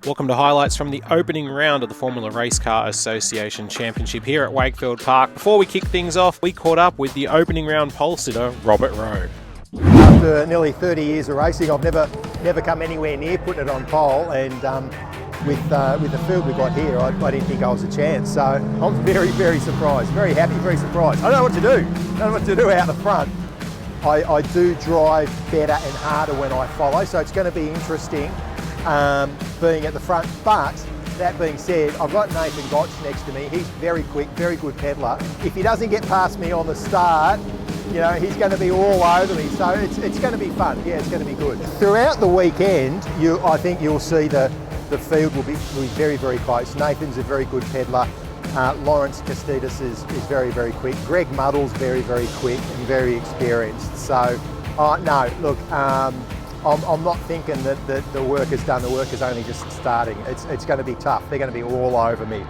Welcome to highlights from the opening round of the Formula Race Car Association Championship here at Wakefield Park. Before we kick things off, we caught up with the opening round pole sitter, Robert Rowe. After nearly 30 years of racing, I've never come anywhere near putting it on pole, and with the field we've got here, I didn't think I was a chance. So I'm very, very surprised, very happy, very surprised. I don't know what to do. I don't know what to do out the front. I do drive better and harder when I follow, so it's going to be interesting being at the front. But that being said, I've got Nathan Gotch next to me. He's very quick, very good peddler. If he doesn't get past me on the start, you know, he's going to be all over me. So it's going to be fun. Yeah, it's going to be good. Throughout the weekend, I think you'll see the field will be very, very close. Nathan's a very good peddler. Lawrence Castidis is very, very quick. Greg Muddle's very, very quick and very experienced. So, no, look, I'm not thinking that the work is done. The work is only just starting. It's going to be tough. They're going to be all over me.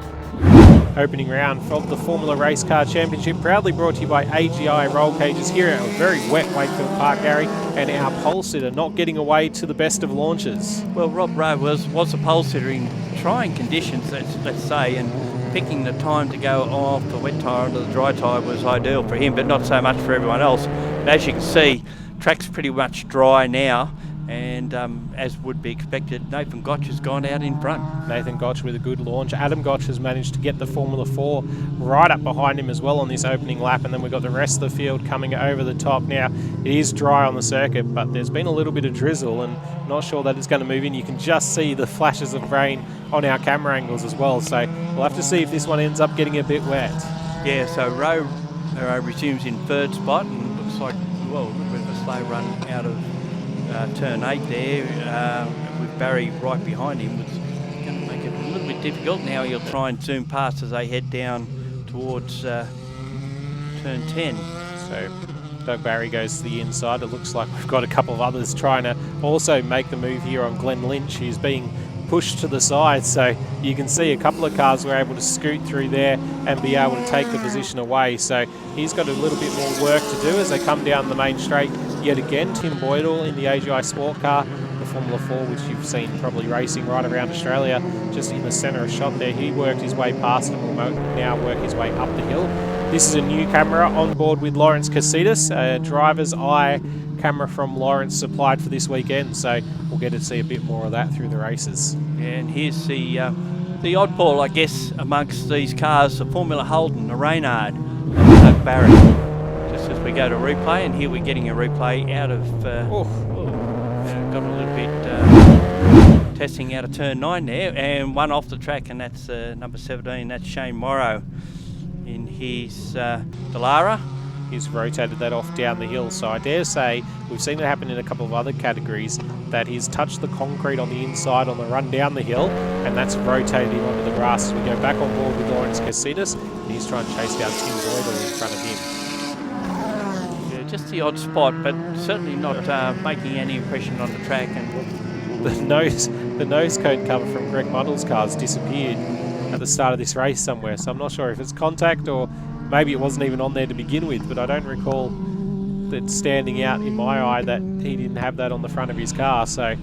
Opening round from the Formula Race Car Championship, proudly brought to you by AGI Roll Cages here at a very wet Wakefield Park, Gary, and our pole sitter not getting away to the best of launches. Well, Rob Rowe was a pole sitter in trying conditions, let's say, and picking the time to go off the wet tyre onto the dry tyre was ideal for him, but not so much for everyone else. But as you can see, track's pretty much dry now, and as would be expected, Nathan Gotch has gone out in front. Nathan Gotch with a good launch. Adam Gotch has managed to get the Formula 4 right up behind him as well on this opening lap, and then we've got the rest of the field coming over the top. Now, it is dry on the circuit, but there's been a little bit of drizzle, and not sure that it's going to move in. You can just see the flashes of rain on our camera angles as well, so we'll have to see if this one ends up getting a bit wet. Yeah, so Rowe resumes in third spot, and looks like, well, a little bit of a slow run out of turn 8 there, with Barry right behind him. It's going to make it a little bit difficult. Now he'll try and zoom past as they head down towards turn 10. So Doug Barry goes to the inside. It looks like we've got a couple of others trying to also make the move here on Glenn Lynch, who's being pushed to the side. So you can see a couple of cars were able to scoot through there and be able to take the position away. So he's got a little bit more work to do as they come down the main straight. Yet again, Tim Boydell in the AGI Sport Car, the Formula 4, which you've seen probably racing right around Australia, just in the centre of shot there. He worked his way past and will now work his way up the hill. This is a new camera on board with Lawrence Castidis, a driver's eye camera from Lawrence supplied for this weekend, so we'll get to see a bit more of that through the races. Yeah, and here's the oddball, I guess, amongst these cars, the Formula Holden, the Reynard, Doug Barry. Just as we go to replay, and here we're getting a replay out of, got a little bit testing out of turn 9 there, and one off the track, and that's number 17, that's Shane Morrow in his Dallara. He's rotated that off down the hill, so I dare say we've seen it happen in a couple of other categories, that he's touched the concrete on the inside on the run down the hill, and that's rotated him onto the grass. As we go back on board with Lawrence Castidis, and he's trying to chase down Tim Boydell in front of him. Just the odd spot, but certainly not making any impression on the track. And the nose cone cover from Greg Muddle's car's disappeared at the start of this race somewhere, so I'm not sure if it's contact or maybe it wasn't even on there to begin with, but I don't recall that standing out in my eye that he didn't have that on the front of his car. So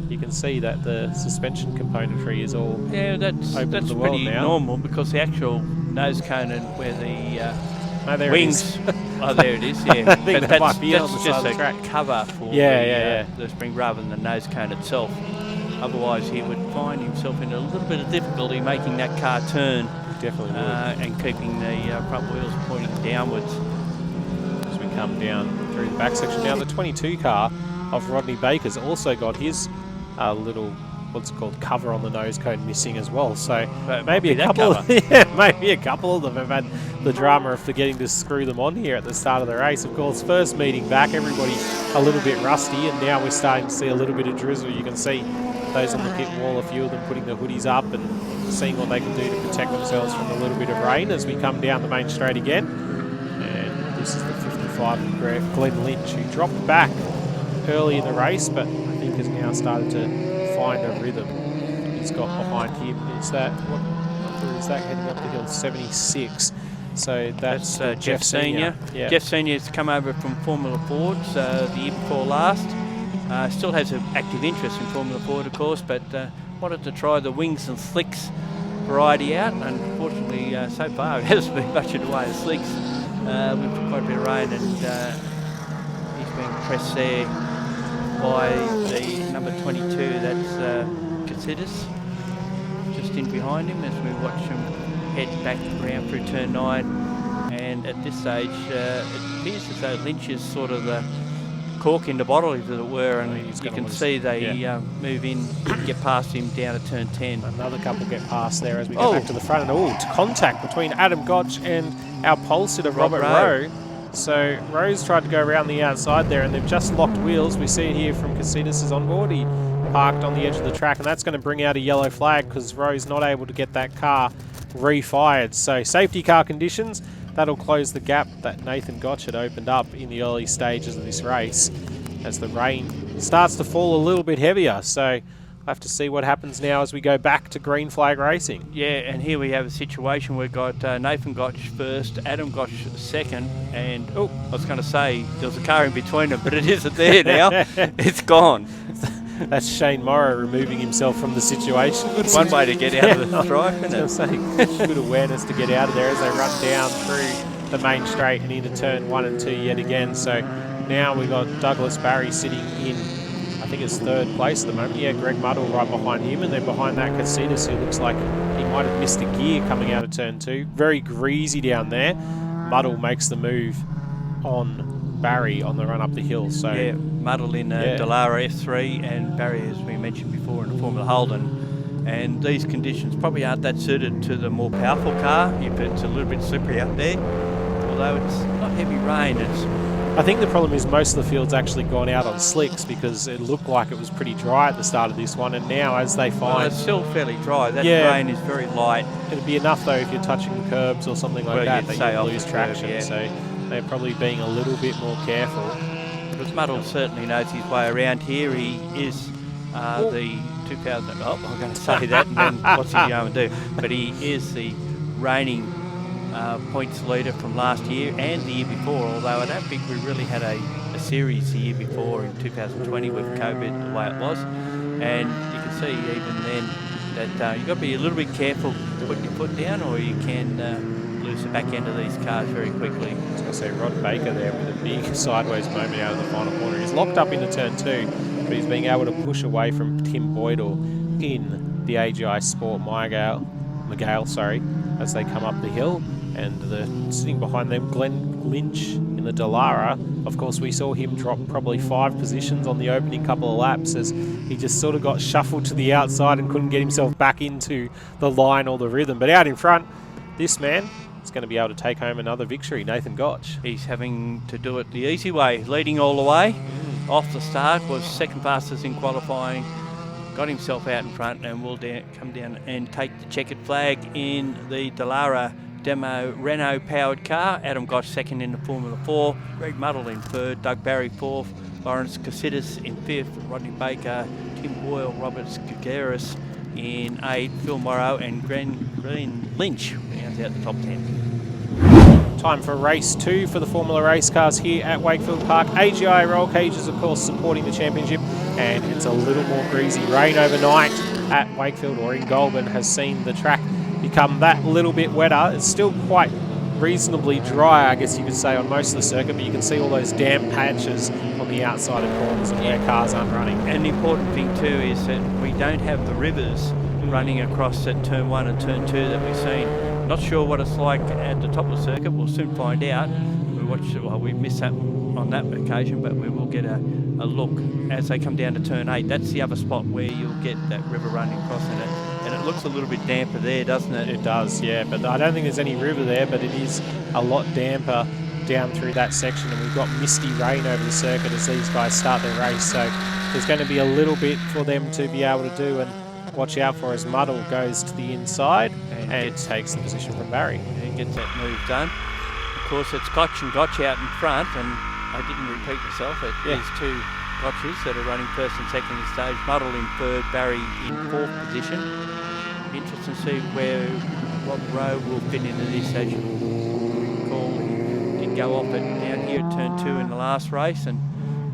you can see that the suspension componentry is all that's pretty normal, because the actual nose cone and where the wings. Oh, there it is, yeah. I think that might be on the side of the track. Cover for the spring rather than the nose cone itself. Otherwise, he would find himself in a little bit of difficulty making that car turn. Definitely would. And keeping the front wheels pointing downwards. As we come down through the back section. Now, the 22 car of Rodney Baker's also got his little, what's it called, cover on the nose cone missing as well. So maybe a couple of them have had the drama of forgetting to screw them on here at the start of the race. Of course, first meeting back, everybody a little bit rusty, and now we're starting to see a little bit of drizzle. You can see those on the pit wall, a few of them putting the hoodies up and seeing what they can do to protect themselves from a little bit of rain as we come down the main straight again. And this is the 55 of Glenn Lynch, who dropped back early in the race, but I think has now started to find a rhythm. He's got behind him, is that, what number is that heading up the hill? 76. So that's Jeff Senior. Yeah. Jeff Senior's come over from Formula Fords the year before last. Still has an active interest in Formula Ford, of course, but wanted to try the wings and slicks variety out. Unfortunately, so far it hasn't been much in the way of slicks. We've got quite a bit of rain, and he's being pressed there by the number 22. That's Casitas, just in behind him as we watch him head back around through turn 9. And at this stage, it appears as though Lynch is sort of the cork in the bottle, as it were, and you can see they move in, get past him down to turn 10. Another couple get past there as we go back to the front, and contact between Adam Gotch and our pole sitter Robert Rowe. So Rowe's tried to go around the outside there, and they've just locked wheels. We see it here from Casitas is on board. He parked on the edge of the track, and that's going to bring out a yellow flag because Rowe's not able to get that car refired. So safety car conditions. That'll close the gap that Nathan Gotch had opened up in the early stages of this race as the rain starts to fall a little bit heavier. So we'll have to see what happens now as we go back to green flag racing. Yeah, and here we have a situation. We've got Nathan Gotch first, Adam Gotch second, and I was going to say there was a car in between them, but it isn't there now. It's gone. That's Shane Morrow removing himself from the situation. Good one way to get out of the stripe, isn't it? Say, good awareness to get out of there as they run down through the main straight and into turn 1 and 2 yet again. So now we've got Douglas Barry sitting in, I think it's 3rd place at the moment. Yeah, Greg Muddle right behind him, and then behind that Casitas, who looks like he might have missed a gear coming out of turn 2. Very greasy down there. Muddle makes the move on Barry on the run up the hill. So yeah, Muddle in Dallara F3, and Barry, as we mentioned before, in the Formula Holden. And these conditions probably aren't that suited to the more powerful car. It's a little bit slippery out there, although it's not heavy rain. I think the problem is most of the field's actually gone out on slicks because it looked like it was pretty dry at the start of this one, and now as they find... Well, it's still fairly dry. That rain is very light. It'd be enough though if you're touching the curbs or something like that you lose traction. Curb, yeah. So they're probably being a little bit more careful. Because Muddle certainly knows his way around here. He is the 2000... Oh, I'm going to say that, and then what's he going to do? But he is the reigning points leader from last year and the year before, although I don't think we really had a series the year before in 2020 with COVID the way it was. And you can see even then that you've got to be a little bit careful putting your foot down, or you can lose the back end of these cars very quickly. I was going to say Rod Baker there with a big sideways moment out of the final corner. He's locked up into turn 2, but he's being able to push away from Tim Boydell in the AGI Sport Miguel, as they come up the hill. And sitting behind them, Glenn Lynch in the Dallara. Of course, we saw him drop probably 5 positions on the opening couple of laps as he just sort of got shuffled to the outside and couldn't get himself back into the line or the rhythm. But out in front, this man is going to be able to take home another victory, Nathan Gotch. He's having to do it the easy way, leading all the way. Off the start, was second fastest in qualifying, got himself out in front, and will come down and take the checkered flag in the Dallara Demo Renault powered car. Adam Gotch second in the Formula 4, Greg Muddle in 3rd, Doug Barry 4th, Lawrence Casitas in 5th, Rodney Baker, Tim Boyle, Robert Skagaris in 8th, Phil Morrow and Glenn Lynch rounds out the top 10. Time for race 2 for the Formula race cars here at Wakefield Park. AGI roll cages, of course, supporting the championship, and it's a little more greasy. Rain overnight at Wakefield or in Goulburn has seen the track become that little bit wetter. It's still quite reasonably dry, I guess you could say, on most of the circuit, but you can see all those damp patches on the outside of corners and where cars aren't running. And the important thing too is that we don't have the rivers running across at turn 1 and turn 2 that we've seen. Not sure what it's like at the top of the circuit. We'll soon find out. We missed that on that occasion, but we will get a look as they come down to turn 8. That's the other spot where you'll get that river running across in it. And it looks a little bit damper there, doesn't it? It does, yeah. But I don't think there's any river there, but it is a lot damper down through that section. And we've got misty rain over the circuit as these guys start their race. So there's going to be a little bit for them to be able to do and watch out for as Muddle goes to the inside and takes the position from Barry. And gets that move done. Of course, it's Gotch and Gotch out in front, and I didn't repeat myself. It is 2 Gotches that are running first and second in the stage. Muddle in 3rd, Barry in 4th position. Interesting to see where Rob Rowe will fit into this. As you recall, he did go off it down here at turn 2 in the last race, and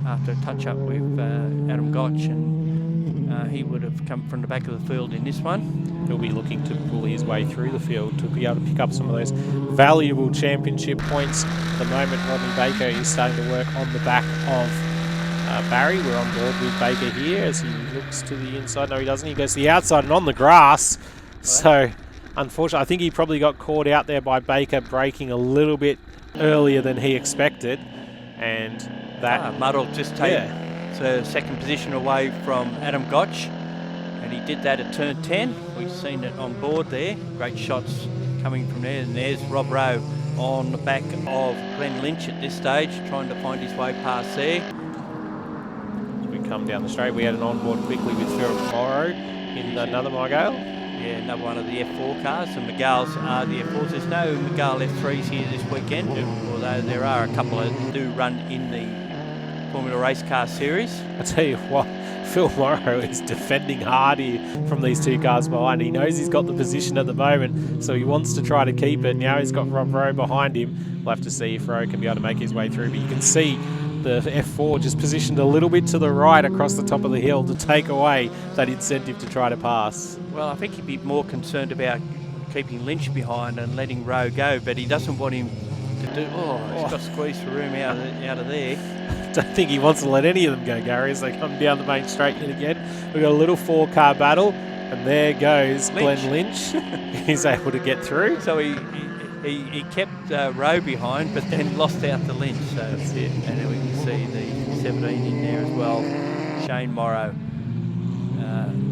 after a touch up with Adam Gotch and He would have come from the back of the field in this one. He'll be looking to pull his way through the field to be able to pick up some of those valuable championship points. At the moment, Rodney Baker is starting to work on the back of Barry. We're on board with Baker here as he looks to the inside. No, he doesn't. He goes to the outside and on the grass. So, unfortunately, I think he probably got caught out there by Baker braking a little bit earlier than he expected. And that... Muddle just taken second position away from Adam Gotch. And he did that at turn 10. We've seen it on board there. Great shots coming from there. And there's Rob Rowe on the back of Glenn Lynch at this stage, trying to find his way past there. As we come down the straight, we had an onboard quickly with Philip Morrow in another Mygale. Yeah, another one of the F4 cars. The Mygales are the F4s. There's no Mygale F3s here this weekend, although there are a couple that do run in the Formula Race Car Series. I tell you what, Phil Morrow is defending hard here from these two cars behind. He knows he's got the position at the moment, so he wants to try to keep it. Now he's got Rob Rowe behind him. We'll have to see if Rowe can be able to make his way through, but you can see the F4 just positioned a little bit to the right across the top of the hill to take away that incentive to try to pass. Well, I think he'd be more concerned about keeping Lynch behind and letting Rowe go, but he doesn't want him to do... He's got to squeeze the room out of there. I don't think he wants to let any of them go, Gary, as they come down the main straight yet again. We've got a little 4-car battle, and there goes Glenn Lynch. He's able to get through. So he kept Rowe behind, but then lost out to Lynch. So that's it. And then we can see the 17 in there as well. Shane Morrow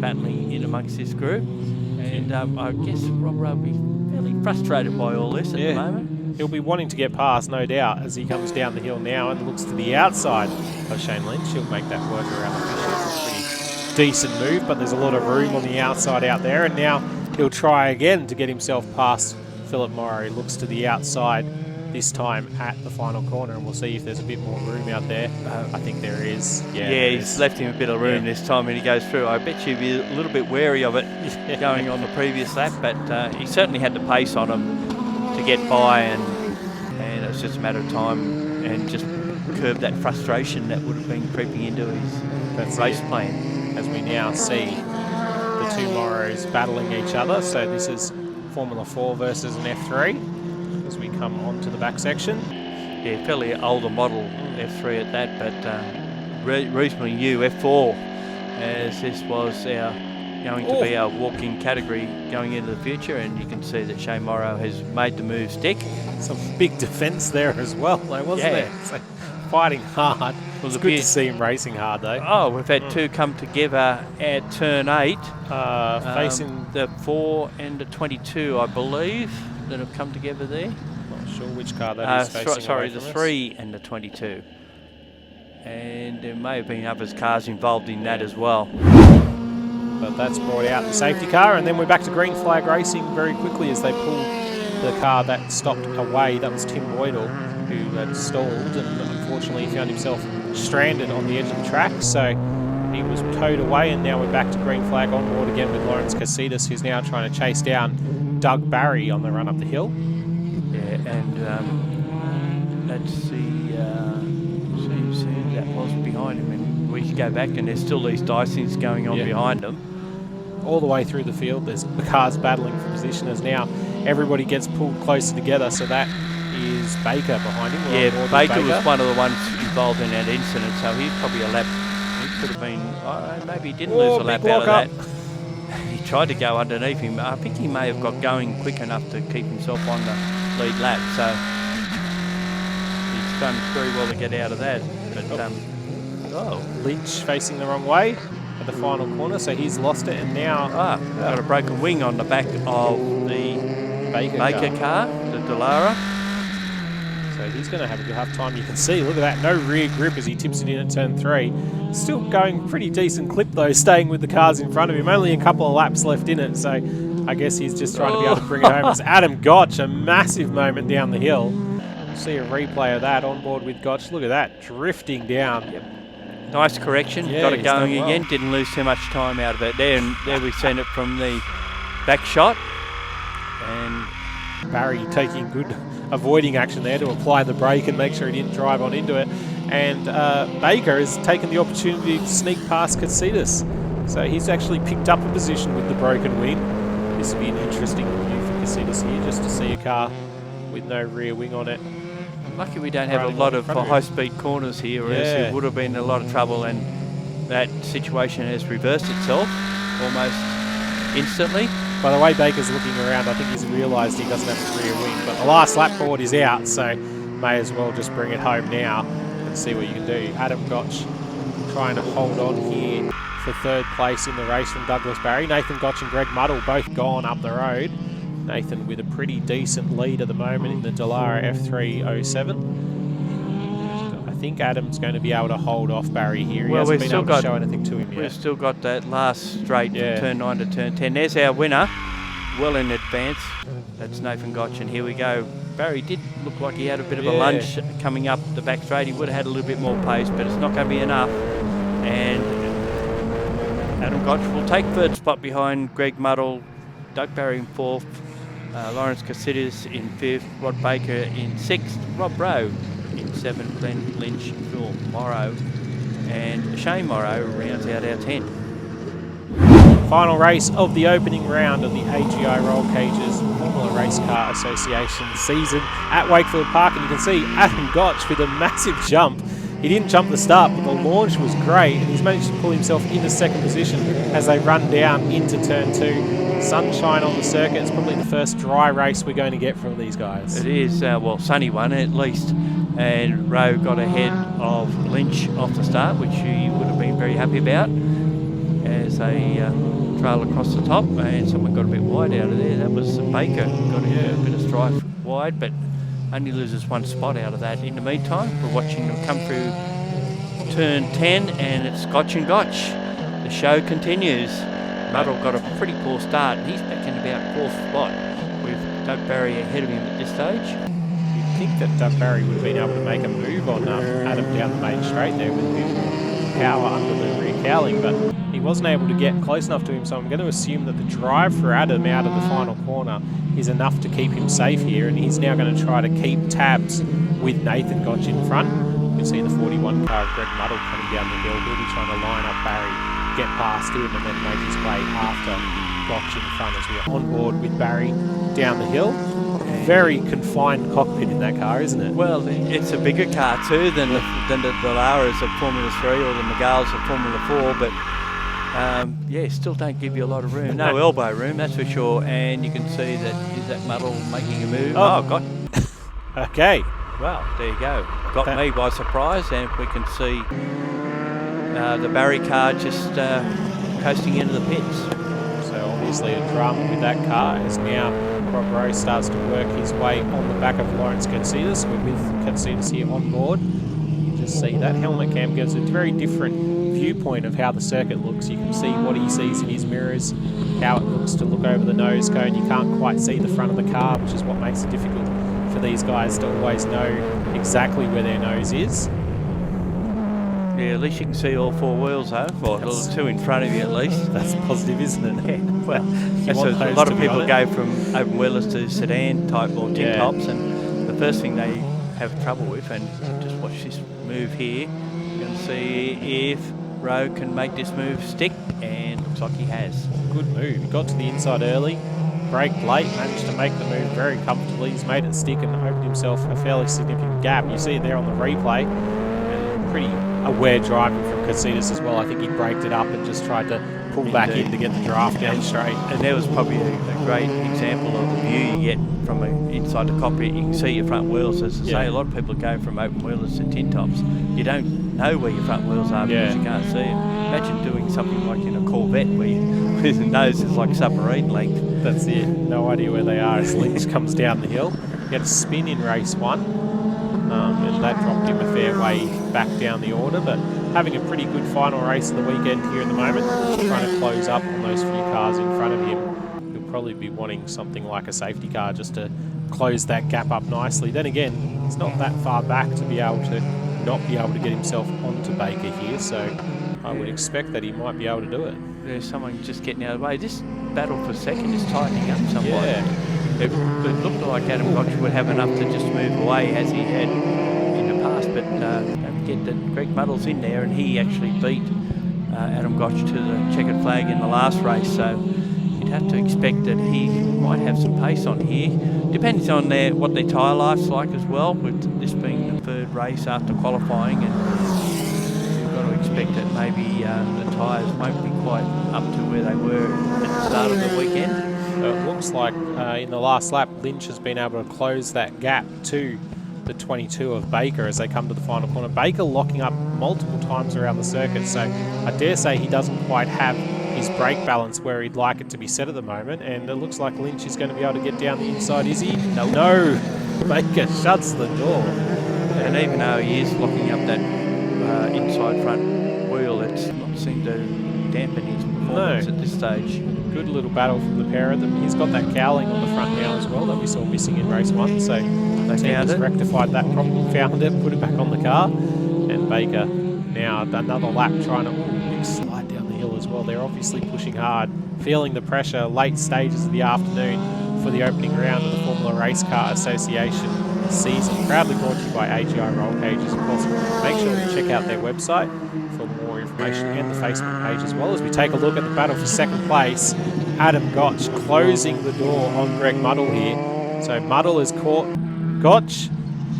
battling in amongst this group. And I guess Rob Rowe will be fairly frustrated by all this at the moment. He'll be wanting to get past, no doubt, as he comes down the hill now and looks to the outside of Shane Lynch. He'll make that work around the fishes. It's a pretty decent move, but there's a lot of room on the outside out there. And now he'll try again to get himself past Philip Morrow. He looks to the outside this time at the final corner, and we'll see if there's a bit more room out there. I think there is. Yeah, he's left him a bit of room this time when he goes through. I bet you'd be a little bit wary of it going on the previous lap, but he certainly had the pace on him to get by, and it's just a matter of time and just curb that frustration that would have been creeping into his race plan. As we now see the two Morrows battling each other, so this is Formula 4 versus an F3 as we come onto the back section. Yeah, fairly older model F3 at that, but reasonably new F4, as this was going to be our walking category going into the future, and you can see that Shane Morrow has made the move stick. Some big defence there as well, though, wasn't there? So fighting hard. It was good to see him racing hard, though. Oh, we've had two come together at turn 8. Facing the 4 and the 22, I believe, that have come together there. Not sure which car that is facing. Sorry, the 3 and the 22. And there may have been others cars involved in that as well. But that's brought out the safety car, and then we're back to green flag racing very quickly as they pull the car that stopped away. That was Tim Boydell, who had stalled, and unfortunately found himself stranded on the edge of the track. So he was towed away, and now we're back to green flag on board again with Lawrence Casitas, who's now trying to chase down Doug Barry on the run up the hill. Yeah, and let's see who that was behind him, and we can go back, and there's still these dicings going on behind them. All the way through the field, there's the cars battling for position as now everybody gets pulled closer together, so that is Baker behind him. Yeah, Baker was one of the ones involved in that incident, so he's probably a lap. He could have been, maybe he didn't lose a lap out of that. He tried to go underneath him. I think he may have got going quick enough to keep himself on the lead lap, so he's done very well to get out of that. But Lynch facing the wrong way at the final corner, so he's lost it, and now got a broken wing on the back of the Baker car, the Dallara. So he's going to have a good half time. You can see, look at that, no rear grip as he tips it in at turn 3. Still going pretty decent clip though, staying with the cars in front of him. Only a couple of laps left in it, so I guess he's just trying to be able to bring it home. It's Adam Gotch, a massive moment down the hill. See a replay of that on board with Gotch. Look at that, drifting down. Yep. Nice correction, got it going again, didn't lose too much time out of it there, and there we've seen it from the back shot. And Barry taking good avoiding action there to apply the brake and make sure he didn't drive on into it. And Baker has taken the opportunity to sneak past Casitas So he's actually picked up a position with the broken wing. This would be an interesting view for Casitas here, just to see a car with no rear wing on it. Lucky we don't have a Running lot on of in front of him. high-speed corners here, or else Yeah. it would have been a lot of trouble, and that situation has reversed itself almost instantly. By the way Baker's looking around, I think he's realised he doesn't have a rear wing, but the last lap board is out, so may as well just bring it home now and see what you can do. Adam Gotch trying to hold on here for third place in the race from Douglas Barry. Nathan Gotch and Greg Muddle both gone up the road. Nathan with a pretty decent lead at the moment in the Dallara F307. I think Adam's going to be able to hold off Barry here. He Well, hasn't we've been still able got- to show anything to him We've yet. still got that last straight Yeah. from turn 9 to turn 10. There's our winner, well in advance. That's Nathan Gotch, and here we go. Barry did look like he had a bit of a Yeah. lunge coming up the back straight. He would have had a little bit more pace, but it's not going to be enough. And Adam Gotch will take third spot behind Greg Muddle, Doug Barry in fourth, Lawrence Casitas in fifth, Rod Baker in sixth, Rob Rowe in seventh, Glenn Lynch, Phil Morrow, and Shane Morrow rounds out our 10. Final race of the opening round of the AGI Roll Cages Formula Race Car Association season at Wakefield Park, and you can see Adam Gotch with a massive jump. He didn't jump the start, but the launch was great, and he's managed to pull himself into second position as they run down into turn 2. Sunshine on the circuit. It's probably the first dry race we're going to get from these guys. It is, well, sunny one at least. And Rowe got ahead of Lynch off the start, which he would have been very happy about, as they trail across the top, and someone got a bit wide out of there. That was Baker, got a bit of strife wide, but only loses one spot out of that. In the meantime, we're watching them come through turn 10, and it's Gotch and Gotch. The show continues. Muddle got a pretty poor start, and he's back in about fourth spot with Doug Barry ahead of him at this stage. You'd think that Doug Barry would have been able to make a move on Adam down the main straight there with a bit more power under the rear cowling, but he wasn't able to get close enough to him, so I'm going to assume that the drive for Adam out of the final corner is enough to keep him safe here, and he's now going to try to keep tabs with Nathan Gotch in front. You can see the 41 car of Greg Muddle coming down the hill. He'll be trying to line up Barry, get past him, and then make his way after Gotch in front as we're on board with Barry down the hill. Very confined cockpit in that car, isn't it? Well, it's a bigger car too than the Dallaras of Formula 3 or the Megals of Formula 4, but yeah, still don't give you a lot of room. No elbow room, that's for sure. And you can see that is that Muddle making a move. Oh. got. Okay. Well, there you go. Got me by surprise, and we can see the Barry car just coasting into the pits. So obviously a drama with that car as now Rob Rowe starts to work his way on the back of Lawrence Casitas. We're with Casitas here on board. You can just see that helmet cam gives a very different viewpoint of how the circuit looks. You can see what he sees in his mirrors, how it looks to look over the nose cone. You can't quite see the front of the car, which is what makes it difficult for these guys to always know exactly where their nose is. Yeah, at least you can see all four wheels though, or two in front of you at least. That's positive, isn't it? Yeah, well, You that's want a those lot to of be people on go it. from open wheelers to sedan type or tin Yeah. tops, and the first thing they have trouble with, and just watch this move here, you're going to see if Rowe can make this move stick, and looks like he has. Good move. He got to the inside early, braked late, managed to make the move very comfortably. He's made it stick and opened himself a fairly significant gap. You see it there on the replay. And pretty aware driving from Casitas as well. I think he braked it up and just tried to pull back in to get the draft down straight. And there was probably a great example of the view you get from inside the cockpit. You can see your front wheels. As I say, a lot of people go from open wheelers to tin tops. You don't know where your front wheels are because you can't see them. Imagine doing something like in a Corvette where your nose is like submarine length. That's it. No idea where they are as Lynch comes down the hill. He had a spin in race 1. And that dropped him a fair way back down the order, but having a pretty good final race of the weekend here at the moment, trying to close up on those few cars in front of him. He'll probably be wanting something like a safety car just to close that gap up nicely. Then again, he's not that far back to be able to not be able to get himself onto Baker here, so I would expect that he might be able to do it. There's someone just getting out of the way. This battle for second is tightening up somewhat. Yeah. It looked like Adam Gotch would have enough to just move away as he had in the past, but don't forget that Greg Muddle's in there, and he actually beat Adam Gotch to the checkered flag in the last race, so you'd have to expect that he might have some pace on here. Depends on what their tyre life's like as well, with this being the third race after qualifying, and you've got to expect that maybe the tyres won't be quite up to where they were at the start of the weekend. So it looks like in the last lap, Lynch has been able to close that gap to the 22 of Baker as they come to the final corner. Baker locking up multiple times around the circuit, so I dare say he doesn't quite have his brake balance where he'd like it to be set at the moment, and it looks like Lynch is going to be able to get down the inside, is he? No. Baker shuts the door. And even though he is locking up that inside front wheel, it's not seemed to dampen his performance at this stage. Good little battle from the pair of them. He's got that cowling on the front now as well that we saw missing in race 1, so the team has rectified that problem, found it, put it back on the car, and Baker now another lap trying to big slide down the hill as well. They're obviously pushing hard, feeling the pressure, late stages of the afternoon for the opening round of the Formula Race Car Association season. Proudly brought to you by AGI Roll Cages, of course. Make sure to check out their website for more information and the Facebook page as well, as we take a look at the battle for second place. Adam Gotch closing the door on Greg Muddle here. So Muddle has caught Gotch,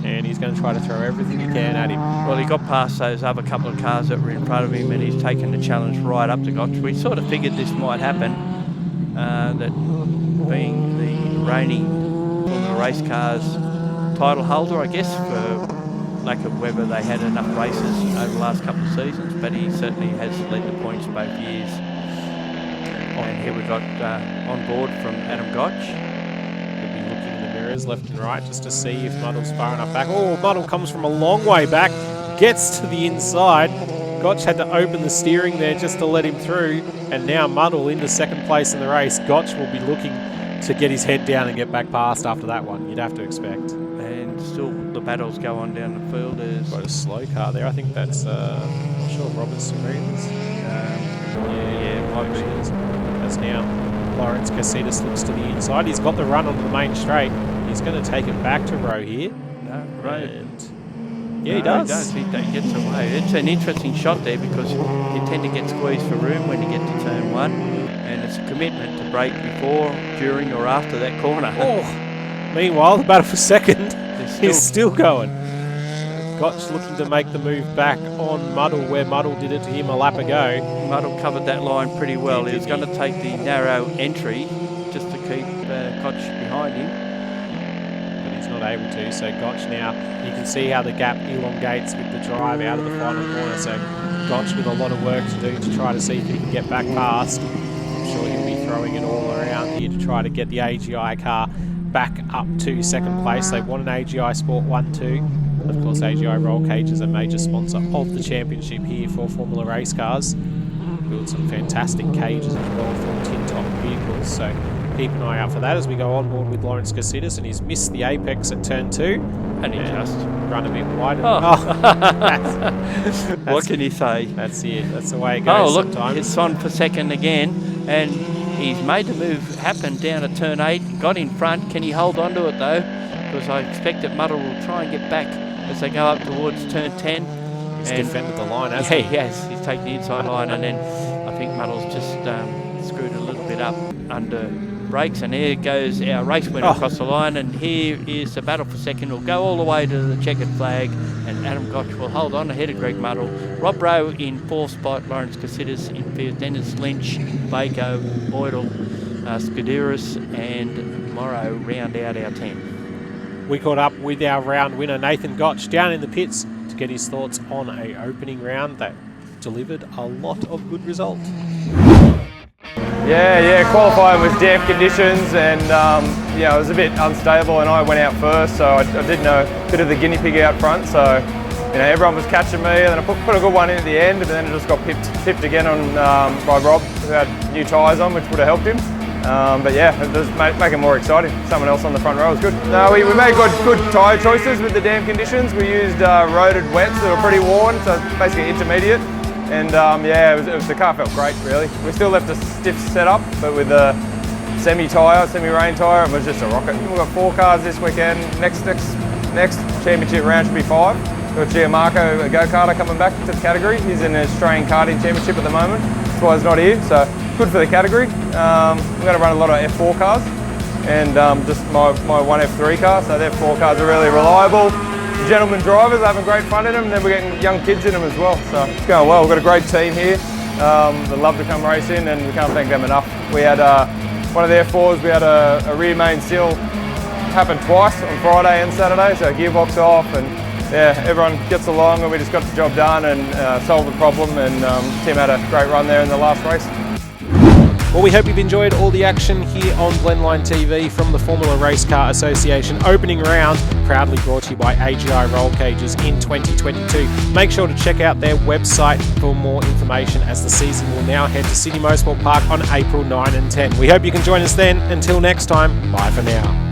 and he's going to try to throw everything he can at him. Well, he got past those other couple of cars that were in front of him, and he's taken the challenge right up to Gotch. We sort of figured this might happen, that being the reigning Formula Race Cars title holder, I guess, for lack of whether they had enough races over the last couple of seasons, but he certainly has led the points both years. And here we've got on board from Adam Gotch. He'll be looking in the mirrors left and right just to see if Muddle's far enough back. Oh, Muddle comes from a long way back, gets to the inside. Gotch had to open the steering there just to let him through, and now Muddle into second place in the race. Gotch will be looking to get his head down and get back past after that one, you'd have to expect. And still the battles go on down the field. There's quite a slow car there. I think that's, I'm not sure, Robertson Reeves. Yeah, might be. As now Lawrence Casitas looks to the inside. He's got the run onto the main straight. He's going to take it back to Rowe here. No, Rowe. And yeah, he does. He gets away. It's an interesting shot there because you tend to get squeezed for room when you get to turn 1. And it's a commitment to brake before, during or after that corner. Oh. Meanwhile, the battle for second is still going. Gotch looking to make the move back on Muddle where Muddle did it to him a lap ago. Muddle covered that line pretty well. He was going to take the narrow entry just to keep Gotch behind him. But he's not able to, so Gotch now, you can see how the gap elongates with the drive out of the final corner. So Gotch with a lot of work to do to try to see if he can get back past. I'm sure he'll be throwing it all around here to try to get the AGI car back up to second place. They want an AGI Sport 1-2. Of course, AGI Roll Cage is a major sponsor of the championship here for Formula Race Cars. Build some fantastic cages as well for tin-top vehicles, so keep an eye out for that as we go on board with Lawrence Casitas, and he's missed the apex at turn 2. And he just run a bit wide. What can you say? That's it. That's the way it goes sometimes. It's on for second again, and he's made the move happen down at turn 8, got in front. Can he hold on to it though? Because I expect that Muddle will try and get back as they go up towards turn 10. He's defended the line, hasn't he? Yeah, he has. He's taken the inside line, and then I think Muddle's just screwed a little bit up under brakes, and there goes our race winner across the line, and here is the battle for second. We'll go all the way to the checkered flag, and Adam Gotch will hold on ahead of Greg Muddle. Rob Rowe in 4th spot, Lawrence Casitas in 5th, Dennis Lynch, Baco, Boydell, Skidiris and Morrow round out our 10. We caught up with our round winner, Nathan Gotch, down in the pits to get his thoughts on a opening round that delivered a lot of good results. Yeah, qualifying was damp conditions, and it was a bit unstable, and I went out first, so I did know a bit of the guinea pig out front, so everyone was catching me, and then I put a good one in at the end, but then it just got pipped again on by Rob, who had new tyres on, which would have helped him. But yeah, it does make it more exciting. Someone else on the front row was good. No, we made good tyre choices with the damp conditions. We used roaded wets that were pretty worn, so basically intermediate. And the car felt great, really. We still left a stiff setup, but with a semi-rain tyre, it was just a rocket. We've got 4 cars this weekend. Next championship round should be 5. Got Gianmarco, a go-karter, coming back to the category. He's in the Australian Karting Championship at the moment. That's why he's not here, so good for the category. We're going to run a lot of F4 cars and just my 1F3 car, so their 4 cars are really reliable. The gentlemen drivers are having great fun in them, and then we're getting young kids in them as well, so it's going well. We've got a great team here. They love to come race in, and we can't thank them enough. We had one of their F4s, we had a rear main seal happen twice on Friday and Saturday, so gearbox off, and yeah, everyone gets along, and we just got the job done and solved the problem, and Tim had a great run there in the last race. Well, we hope you've enjoyed all the action here on Blendline TV from the Formula Race Car Association opening round, proudly brought to you by AGI Roll Cages in 2022. Make sure to check out their website for more information, as the season will now head to Sydney Motorsport Park on April 9 and 10. We hope you can join us then. Until next time, bye for now.